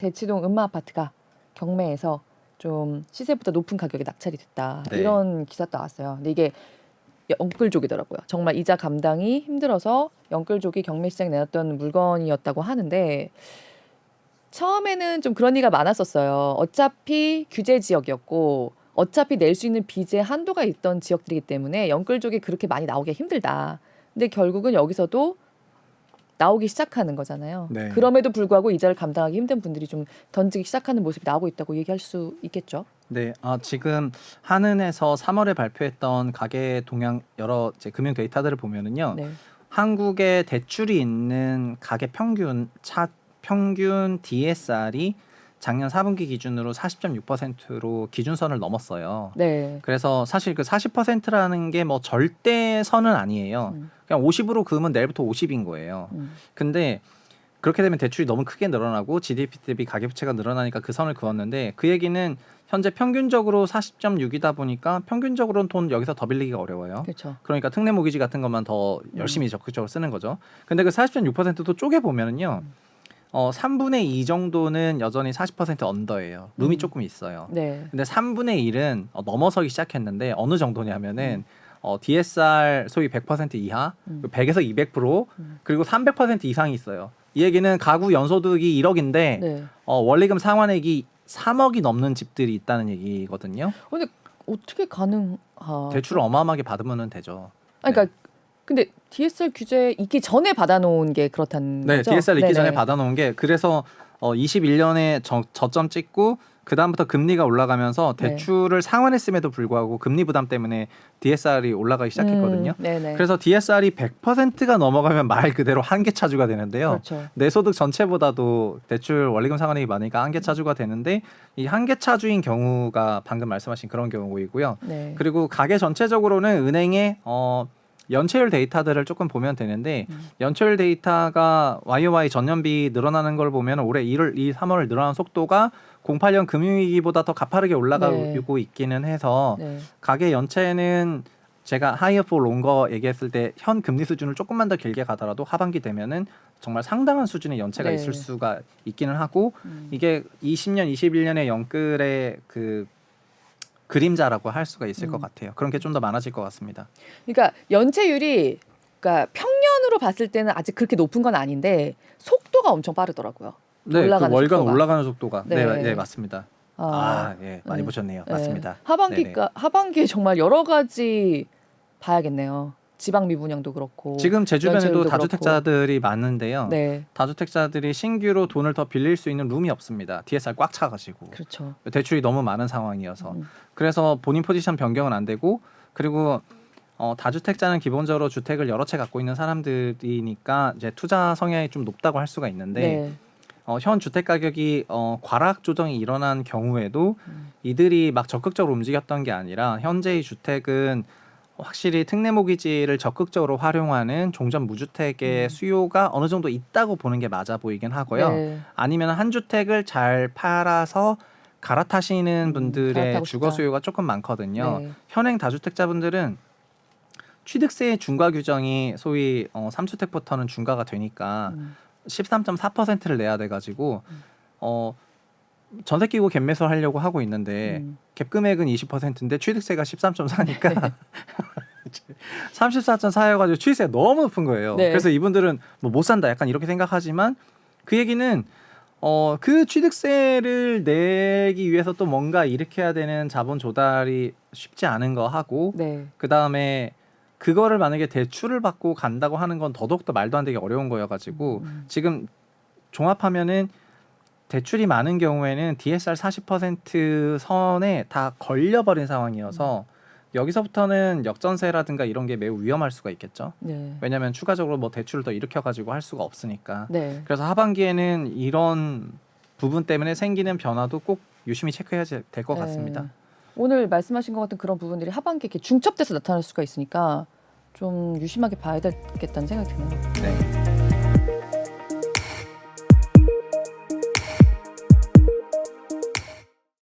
대치동 음마아파트가 경매에서 좀 시세보다 높은 가격에 낙찰이 됐다. 네. 이런 기사도 나왔어요. 근데 이게 영끌족이더라고요. 정말 이자 감당이 힘들어서 영끌족이 경매 시장에 내놨던 물건이었다고 하는데 처음에는 좀 그런 얘기가 많았었어요. 어차피 규제 지역이었고 어차피 낼 수 있는 빚의 한도가 있던 지역들이기 때문에 영끌족이 그렇게 많이 나오기가 힘들다. 근데 결국은 여기서도 나오기 시작하는 거잖아요. 네. 그럼에도 불구하고 이자를 감당하기 힘든 분들이 좀 던지기 시작하는 모습이 나오고 있다고 얘기할 수 있겠죠. 네, 지금 한은에서 3월에 발표했던 가계 동향 여러 이제 금융 데이터들을 보면은요, 네. 한국에 대출이 있는 가계 평균 DSR이 작년 4분기 기준으로 40.6%로 기준선을 넘었어요. 네. 그래서 사실 그 40%라는 게 뭐 절대선은 아니에요. 그냥 50으로 그으면 내일부터 50인 거예요. 근데 그렇게 되면 대출이 너무 크게 늘어나고 GDP 대비 가계부채가 늘어나니까 그 선을 그었는데 그 얘기는 현재 평균적으로 40.6이다 보니까 평균적으로는 돈 여기서 더 빌리기가 어려워요. 그렇죠. 그러니까 특례 모기지 같은 것만 더 열심히 적극적으로 쓰는 거죠. 근데 그 40.6%도 쪼개 보면은요. 3분의 2 정도는 여전히 40% 언더예요. 룸이 조금 있어요. 네. 근데 3분의 1은 넘어서기 시작했는데 어느 정도냐면은 DSR 소위 100% 이하, 100에서 200% 그리고 300% 이상이 있어요. 이 얘기는 가구 연소득이 1억인데 네. 원리금 상환액이 3억이 넘는 집들이 있다는 얘기거든요. 근데 어떻게 가능하? 대출을 어마어마하게 받으면 되죠. 아니, 그러니까 근데 DSR 규제 있기 전에 받아놓은 게 그렇다는 네, 거죠? DSR 있기 네네. 전에 받아놓은 게 그래서 21년에 저점 찍고 그 다음부터 금리가 올라가면서 네. 대출을 상환했음에도 불구하고 금리 부담 때문에 DSR이 올라가기 시작했거든요. 네네. 그래서 DSR이 100%가 넘어가면 말 그대로 한계 차주가 되는데요. 그렇죠. 내 소득 전체보다도 대출 원리금 상환액이 많으니까 한계 차주가 되는데 이 한계 차주인 경우가 방금 말씀하신 그런 경우이고요. 네. 그리고 가계 전체적으로는 은행의 연체율 데이터들을 조금 보면 되는데 연체율 데이터가 YOY 전년비 늘어나는 걸 보면 올해 1월, 2, 3월 늘어나는 속도가 08년 금융위기보다 더 가파르게 올라가고 있기는 해서 네. 가계 연체는 제가 하이어 포 롱거 얘기했을 때 현 금리 수준을 조금만 더 길게 가더라도 하반기 되면은 정말 상당한 수준의 연체가 네. 있을 수가 있기는 하고 이게 20년, 21년의 영끌의 그 그림자라고 할 수가 있을 것 같아요. 그런 게 좀 더 많아질 것 같습니다. 그러니까 연체율이 그러니까 평년으로 봤을 때는 아직 그렇게 높은 건 아닌데 속도가 엄청 빠르더라고요. 네, 올라가는 그 월간 속도가. 올라가는 속도가 네. 네, 맞습니다. 예, 많이 네. 보셨네요. 네. 맞습니다. 하반기에 정말 여러 가지 봐야겠네요. 지방 미분양도 그렇고 지금 제 주변에도 연체율도 다주택자들이 많은데요. 네, 다주택자들이 신규로 돈을 더 빌릴 수 있는 룸이 없습니다. DSR 꽉 차가지고 그렇죠. 대출이 너무 많은 상황이어서 그래서 본인 포지션 변경은 안 되고 그리고 다주택자는 기본적으로 주택을 여러 채 갖고 있는 사람들이니까 이제 투자 성향이 좀 높다고 할 수가 있는데 네, 현 주택 가격이 과락 조정이 일어난 경우에도 이들이 막 적극적으로 움직였던 게 아니라 현재의 주택은 확실히 특례 모기지를 적극적으로 활용하는 종전 무주택의 수요가 어느 정도 있다고 보는 게 맞아 보이긴 하고요. 네. 아니면 한 주택을 잘 팔아서 갈아타시는 분들의 갈아타고 주거 싶다. 수요가 조금 많거든요. 네. 현행 다주택자분들은 취득세 중과 규정이 소위 3주택부터는 중과가 되니까 13.4%를 내야 돼가지고 전세 끼고 갭 매수를 하려고 하고 있는데 갭 금액은 20%인데 취득세가 13.4니까 34.4여가지고 취득세가 너무 높은 거예요. 네. 그래서 이분들은 뭐 못 산다 약간 이렇게 생각하지만 그 얘기는 그 취득세를 내기 위해서 또 뭔가 일으켜야 되는 자본 조달이 쉽지 않은 거 하고 네. 그 다음에 그거를 만약에 대출을 받고 간다고 하는 건 더더욱더 말도 안 되게 어려운 거여가지고 지금 종합하면은 대출이 많은 경우에는 DSR 40% 선에 다 걸려버린 상황이어서 여기서부터는 역전세라든가 이런 게 매우 위험할 수가 있겠죠. 네. 왜냐하면 추가적으로 뭐 대출을 더 일으켜가지고 할 수가 없으니까. 네. 그래서 하반기에는 이런 부분 때문에 생기는 변화도 꼭 유심히 체크해야 될 것 같습니다. 오늘 말씀하신 것 같은 그런 부분들이 하반기에 이렇게 중첩돼서 나타날 수가 있으니까 좀 유심하게 봐야 되겠다는 생각이 드네요. 네.